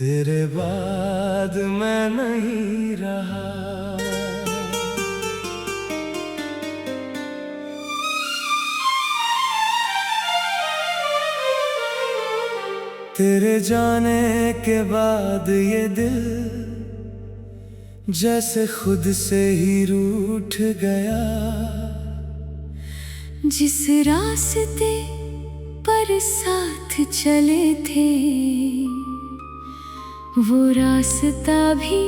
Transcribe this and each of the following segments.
तेरे बाद मैं नहीं रहा। तेरे जाने के बाद ये दिल जैसे खुद से ही रूठ गया। जिस रास्ते पर साथ चले थे वो रास्ता भी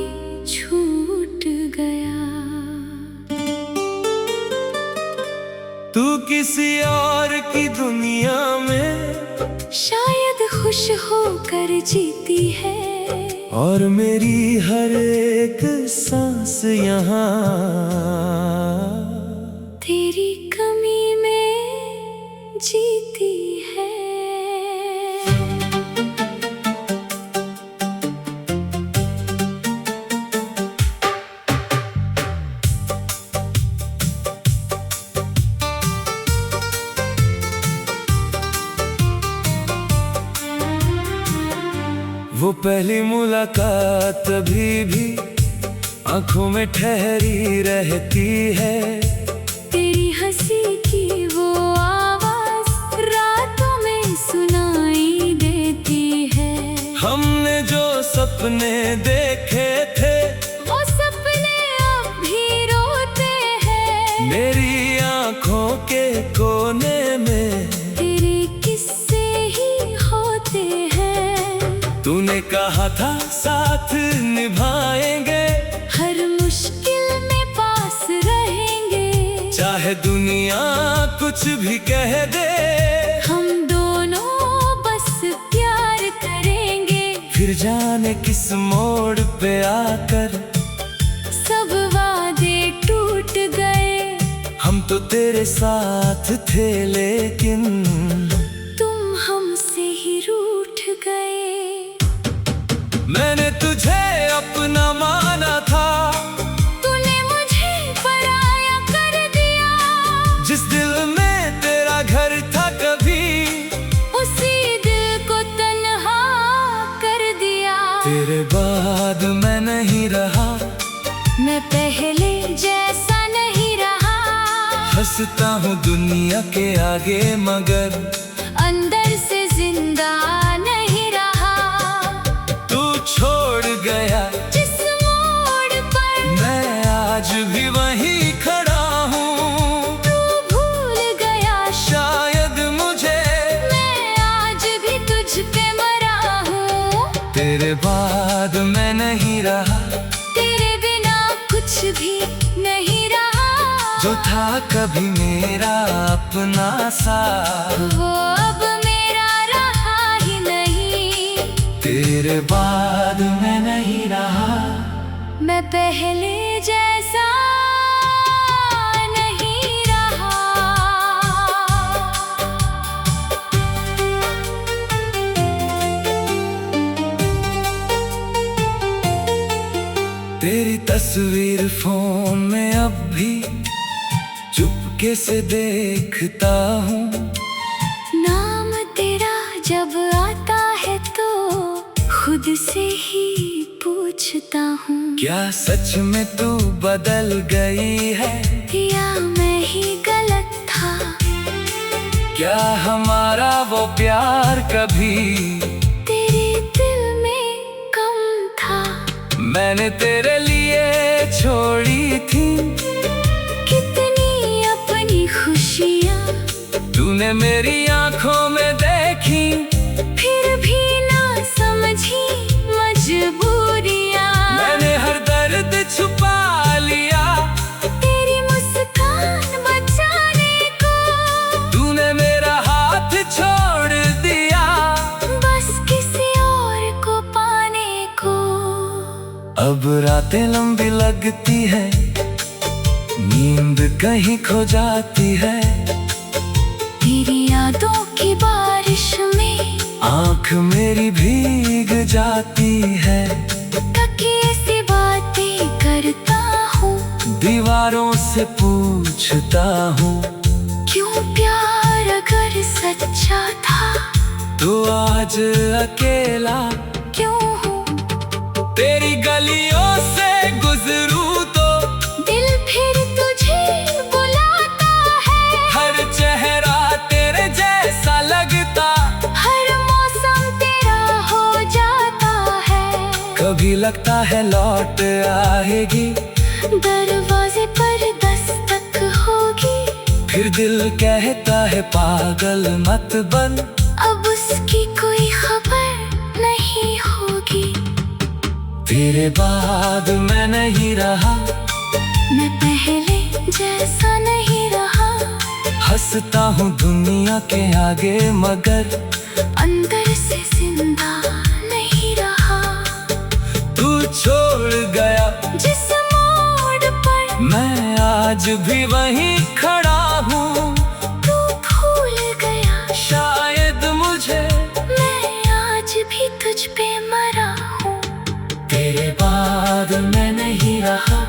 छूट गया। तू किसी और की दुनिया में शायद खुश होकर जीती है, और मेरी हर एक सांस यहाँ तेरी कमी में जीती है। वो पहली मुलाकात अभी भी आंखों में ठहरी रहती है। तेरी हंसी की वो आवाज रातों में सुनाई देती है। हमने जो सपने देखे थे वो सपने अब भी रोते हैं। मेरी आंखों के कोने में तेरे किस्से ही होते हैं। तूने कहा था साथ निभाएंगे, हर मुश्किल में पास रहेंगे। चाहे दुनिया कुछ भी कह दे, हम दोनों बस प्यार करेंगे। फिर जाने किस मोड़ पे आकर सब वादे टूट गए। हम तो तेरे साथ थे लेकिन तुम हमसे ही रूठ गए। मैंने तुझे अपना माना था, तूने मुझे पराया कर दिया। जिस दिल में तेरा घर था कभी उसी दिल को तन्हा कर दिया। तेरे बाद मैं नहीं रहा, मैं पहले जैसा नहीं रहा। हंसता हूँ दुनिया के आगे मगर अंदर से जिंदा नहीं रहा। तू छोड़ गया जिस मोड़ पर मैं आज भी वहीं खड़ा हूँ। तू भूल गया शायद मुझे, मैं आज भी तुझ पे मरा हूँ। तेरे बाद मैं नहीं रहा, तेरे बिना कुछ भी नहीं रहा। जो था कभी मेरा अपना सा वो अब मेरा रहा ही नहीं। तेरे बाद मैं नहीं रहा। मैं पहले जैसा नहीं रहा। तेरी तस्वीर फोन में अब भी चुपके से देखता हूँ। नाम तेरा जब आता है तो खुद से ही पूछता हूँ। क्या सच में तू बदल गई है, या मैं ही गलत था। क्या हमारा वो प्यार कभी तेरे दिल में कम था। मैंने तेरे लिए छोड़ी थी कितनी अपनी खुशियाँ तूने मेरी आंखों में देखी, फिर भी ना समझी मजबूरियाँ। मैंने हर दर्द छुपा लिया तेरी मुस्कान बचाने को। तूने मेरा हाथ छोड़ दिया बस किसी और को पाने को। अब रातें लंबी लगती है, नींद कहीं खो जाती है। तेरी यादों की बारिश में आँख मेरी भीग जाती है। तकिए से बातें करता हूँ, दीवारों से पूछता हूँ क्यों प्यार अगर सच्चा था तो आज अकेला क्यों हूँ कभी लगता है लौट आएगी, दरवाजे पर दस्तक होगी, फिर दिल कहता है पागल मत बन, अब उसकी कोई खबर नहीं होगी। तेरे बाद मैं नहीं रहा, मैं पहले जैसा नहीं रहा, हंसता हूँ दुनिया के आगे मगर अंदर से जिंदा नहीं रहा। तू छोड़ गया जिस मोड़ पर मैं आज भी वहीं खड़ा हूँ, तू भूल गया शायद मुझे मैं आज भी तुझ पे मरा हूँ। तेरे बाद मैं नहीं रहा,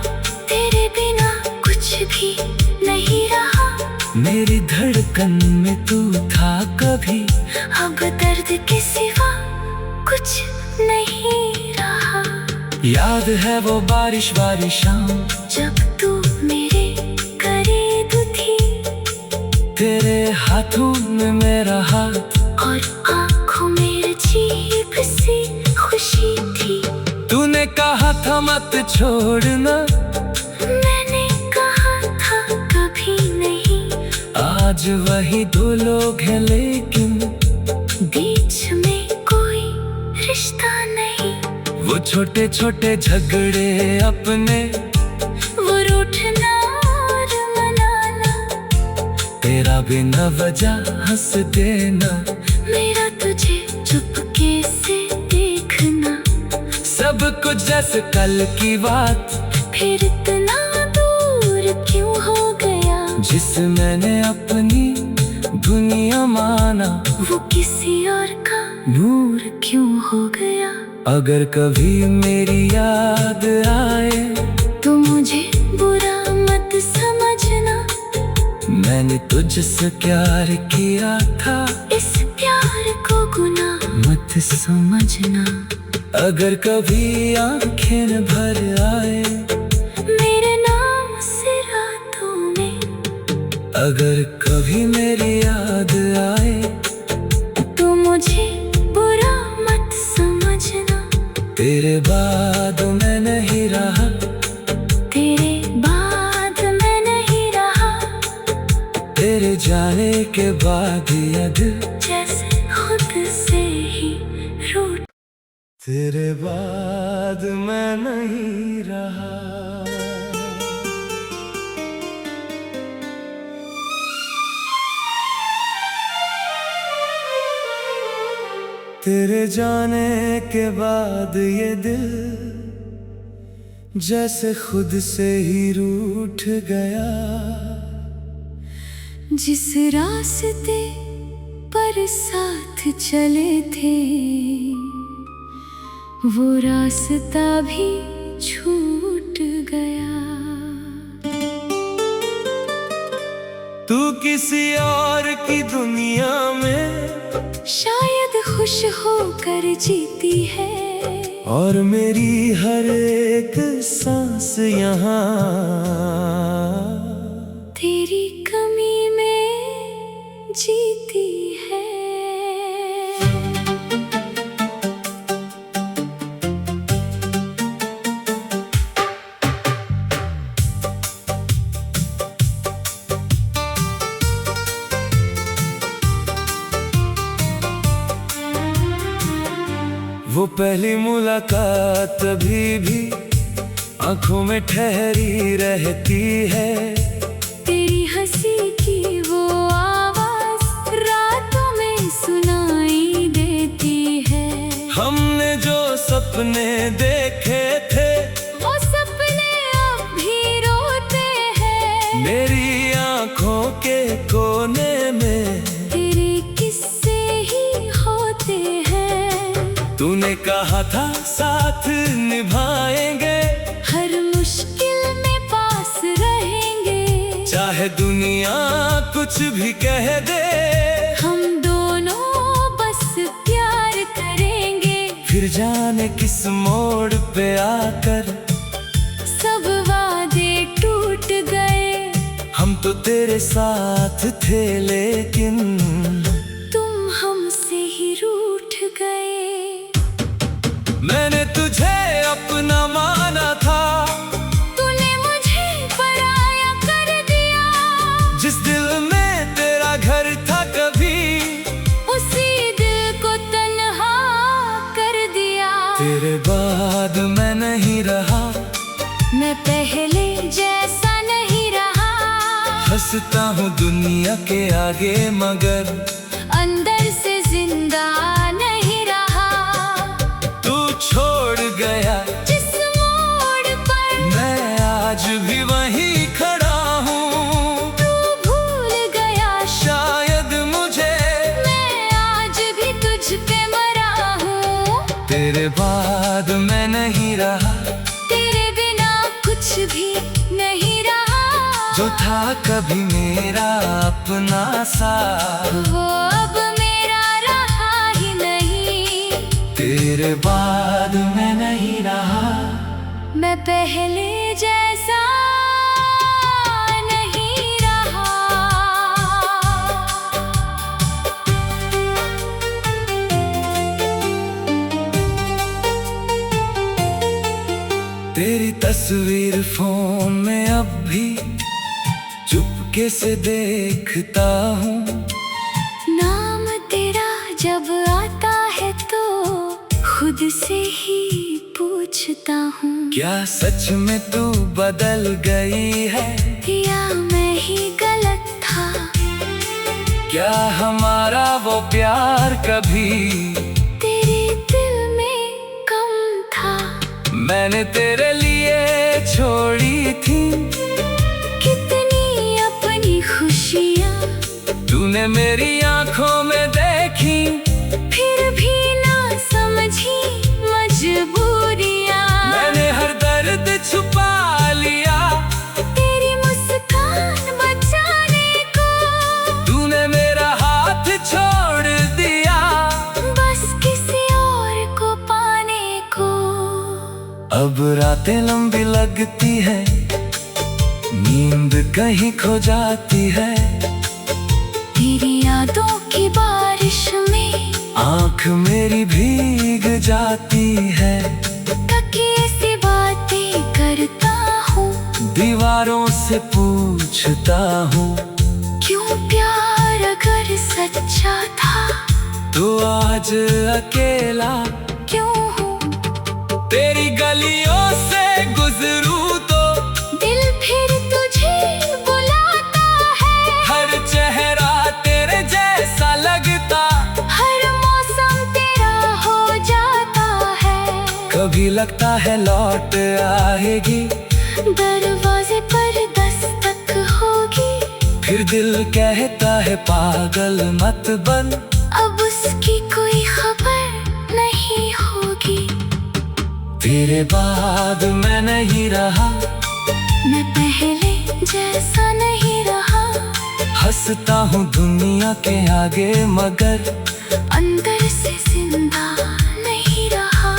तेरे बिना कुछ भी नहीं रहा, मेरी धड़कन में तू था कभी, अब दर्द के सिवा कुछ नहीं रहा। याद है वो बारिश वाली शाम, जब तू मेरे करीब थी, तेरे हाथों में मेरा हाथ और आँखों में अजीब सी खुशी थी। तूने कहा था मत छोड़ना, मैंने कहा था कभी नहीं, आज वही दो लोग हैं लेकिन बीच में कोई रिश्ता नहीं। वो छोटे छोटे झगड़े अपने, वो रूठना और मनाना, तेरा बिना वजह हंस देना, मेरा तुझे चुपके से देखना, सब कुछ जैसे कल की बात, फिर इतना दूर क्यों हो गया। जिस मैंने अपनी दुनिया माना, वो किसी और का नूर क्यों हो गया। अगर कभी मेरी याद आए तो मुझे बुरा मत समझना, मैंने तुझसे प्यार किया था, इस प्यार को गुनाह मत समझना। अगर कभी आंखें न भर आए मेरे नाम से रातों में, अगर कभी मेरी याद आए तो मुझे बुरा मत समझना। तेरे बाद मैं नहीं रहा, तेरे बाद मैं नहीं रहा, तेरे जाने के बाद ये दिल जैसे खुद से ही रूठ। तेरे बाद मैं नहीं रहा। तेरे जाने के बाद ये दिल जैसे खुद से ही रूठ गया। जिस रास्ते पर साथ चले थे, वो रास्ता भी छूट गया। तू किसी और की दुनिया में शायद खुश होकर जीती है, और मेरी हर एक सांस यहाँ तेरी कमी में जीती है। वो पहली मुलाकात अभी भी आंखों में ठहरी रहती है। तेरी हंसी की वो आवाज रातों में सुनाई देती है। हमने जो सपने देखे थे, वो सपने अब भी रोते हैं। मेरी आंखों के कोने में तेरे किस्से ही होते हैं। तूने कहा था साथ निभाएंगे, हर मुश्किल में पास रहेंगे। चाहे दुनिया कुछ भी कह दे, हम दोनों बस प्यार करेंगे। फिर जाने किस मोड़ पे आकर सब वादे टूट गए। हम तो तेरे साथ थे लेकिन तुम हमसे ही रूठ गए। मैंने तुझे तेरे बाद मैं नहीं रहा, मैं पहले जैसा नहीं रहा। हंसता हूँ दुनिया के आगे मगर अंदर से जिंदा नहीं रहा। तू छोड़ गया जिस मोड़ पर मैं आज भी वहीं खड़ा हूँ। तू भूल गया शायद मुझे मैं आज भी तुझ पे मरा हूँ। तेरे बाद मैं नहीं रहा, तेरे बिना कुछ भी नहीं रहा। जो था कभी मेरा अपना सा वो अब मेरा रहा ही नहीं। तेरे बाद मैं नहीं रहा, मैं पहले जैसा नहीं रहा। तेरी तस्वीर फोन में अब भी चुपके से देखता हूँ। नाम तेरा जब आता है तो खुद से ही पूछता हूँ। क्या सच में तू बदल गई है या मैं ही गलत था? क्या हमारा वो प्यार कभी तेरे दिल में कम था? मैंने तेरे लिए छोड़ी थी कितनी अपनी खुशियाँ तूने मेरी आंखों में देखी, फिर भी ना समझी मजबूरियाँ। मैंने हर दर्द छुपा लिया तेरी मुस्कान बचाने को तूने मेरा हाथ छोड़ दिया। बस किसी और को पाने को। अब रातें लंबी लगती है, नींद कहीं खो जाती है। तेरी यादों की बारिश में आँख मेरी भीग जाती है। तकिए से बातें करता हूँ, दीवारों से पूछता हूँ क्यों प्यार अगर सच्चा था तो आज अकेला क्यों हूँ? तेरी गलियों से गुजरूं तो दिल फिर तुझे बुलाता है। हर चेहरा तेरे जैसा लगता, हर मौसम तेरा हो जाता है। कभी लगता है लौट आएगी, दरवाजे पर दस्तक होगी, फिर दिल कहता है पागल मत बन, अब उसकी कोई खबर नहीं होगी। तेरे बाद मैं नहीं रहा, मैं पहले जैसा नहीं रहा। हंसता हूँ दुनिया के आगे मगर अंदर से जिंदा नहीं रहा।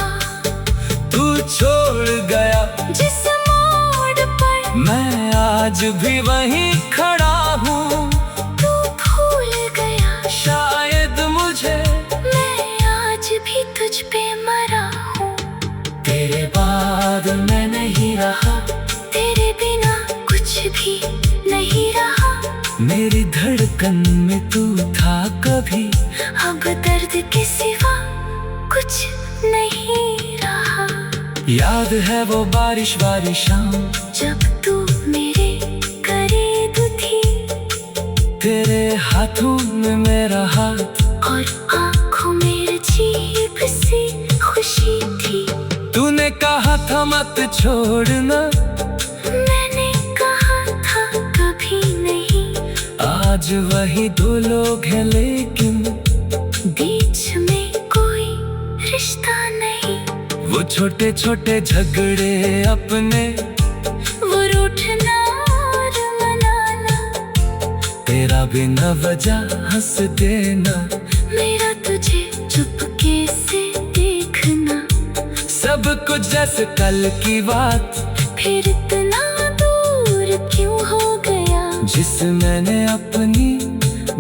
तू छोड़ गया जिस मोड़ पर मैं आज भी वहीं खड़ा हूँ। तू भूल गया शायद मुझे मैं आज भी तुझ पे मरा हूँ। तेरे बाद मैं नहीं रहा, तेरे बिना कुछ भी नहीं रहा। मेरी धड़कन में तू था कभी, अब दर्द के सिवा कुछ नहीं रहा। याद है वो बारिश वाली शाम जब तू मेरे करीब थी, तेरे हाथों में मेरा हाथ और आँखों में अजीब सी खुशी थी। तूने कहा था मत छोड़ना, मैंने कहा था कभी नहीं। आज वही दो लोग हैं लेकिन बीच में कोई रिश्ता नहीं। वो छोटे छोटे झगड़े अपने, वो रूठना और मनाना, तेरा बिना वजह हंस देना, मेरा तुझे चुपके से देखना। सब कुछ जैसे कल की बात, फिर इतना दूर क्यों हो गया? जिसे मैंने अपनी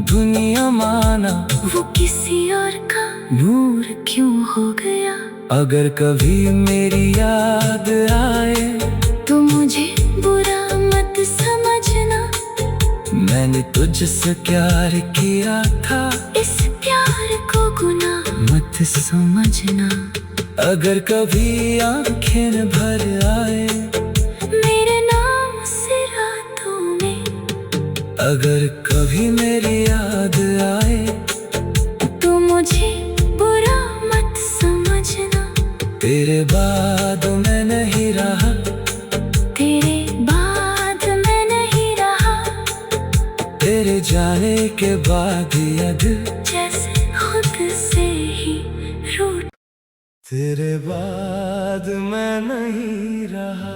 दुनिया माना, वो किसी और का नूर क्यों हो गया? अगर कभी मेरी याद आए तो मुझे बुरा मत समझना, मैंने तुझसे प्यार किया था, इस प्यार को गुनाह मत समझना। अगर कभी आंखें न भर आए मेरे नाम से रातों में, अगर कभी मेरी याद आए तो मुझे बुरा मत समझना। तेरे बाद मैं नहीं रहा, तेरे बाद मैं नहीं रहा। तेरे जाने के बाद यह दिल जैसे खुद से ही रूठ। तेरे बाद मैं नहीं रहा।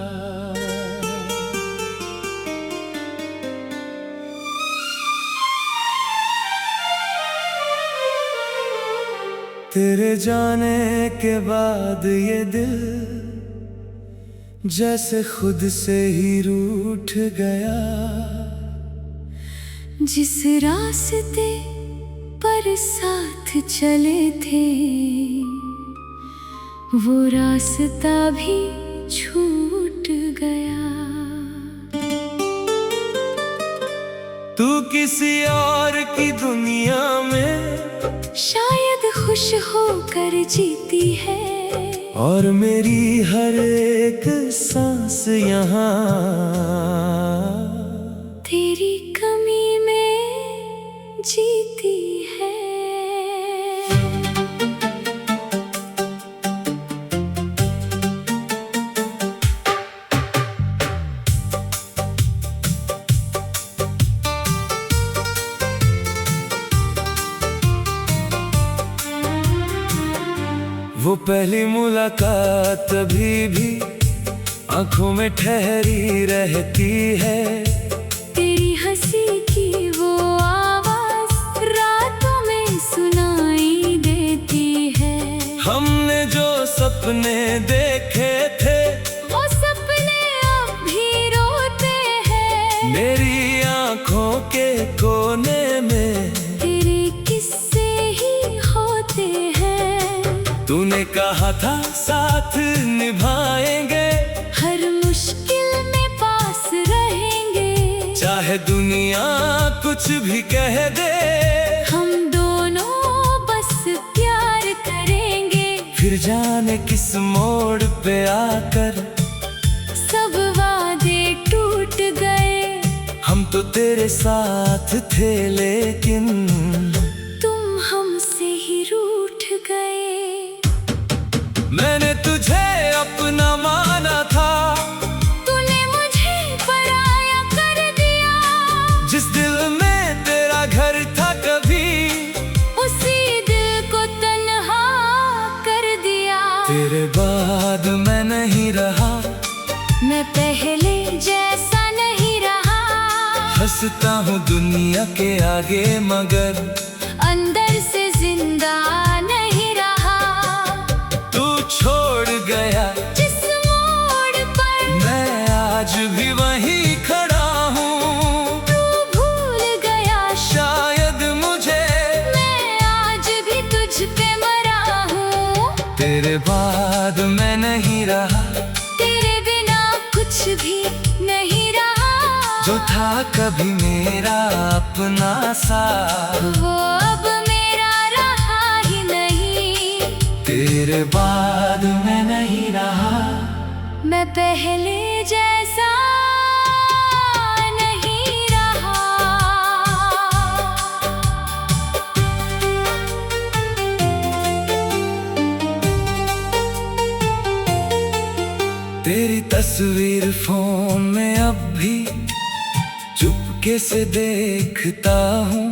तेरे जाने के बाद ये दिल जैसे खुद से ही रूठ गया। जिस रास्ते पर साथ चले थे वो रास्ता भी छूट गया। तू किसी और की दुनिया में शायद खुश होकर जीती है, और मेरी हर एक सांस यहाँ तेरी कमी में जीती है। वो पहली मुलाकात अभी भी आंखों में ठहरी रहती है। तेरी हंसी की वो आवाज रातों में सुनाई देती है। हमने जो सपने देखे थे वो सपने अब भी रोते हैं। मेरी आंखों के कोने में तेरे किस्से ही होते हैं। तूने कहा था साथ निभाएंगे, हर मुश्किल में पास रहेंगे। चाहे दुनिया कुछ भी कह दे, हम दोनों बस प्यार करेंगे। फिर जाने किस मोड़ पे आकर सब वादे टूट गए। हम तो तेरे साथ थे लेकिन तुम हमसे ही रूठ गए। मैंने तुझे अपना माना था, तूने मुझे पराया कर दिया। जिस दिल में तेरा घर था कभी उसी दिल को तन्हा कर दिया। तेरे बाद मैं नहीं रहा, मैं पहले जैसा नहीं रहा। हंसता हूँ दुनिया के आगे मगर अंदर से जिंदा नहीं रहा। तू छोड़ गया जिस मोड़ पर मैं आज भी वहीं खड़ा हूँ। तू भूल गया शायद मुझे, मैं आज भी तुझ पे मरा हूँ। तेरे बाद मैं नहीं रहा, तेरे बिना कुछ भी नहीं रहा। जो था कभी मेरा अपना सा वो अब मेरा रहा ही नहीं। तेरे बाद मैं नहीं रहा, मैं पहले जैसा नहीं रहा। तेरी तस्वीर फोन में अब भी चुपके से देखता हूँ।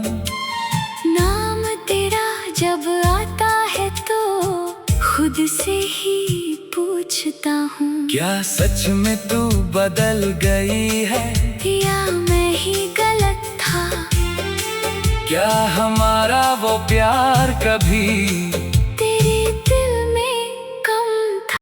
नाम तेरा जब आता है तो खुद से ही पूछता हूँ। क्या सच में तू बदल गई है, या मैं ही गलत था। क्या हमारा वो प्यार कभी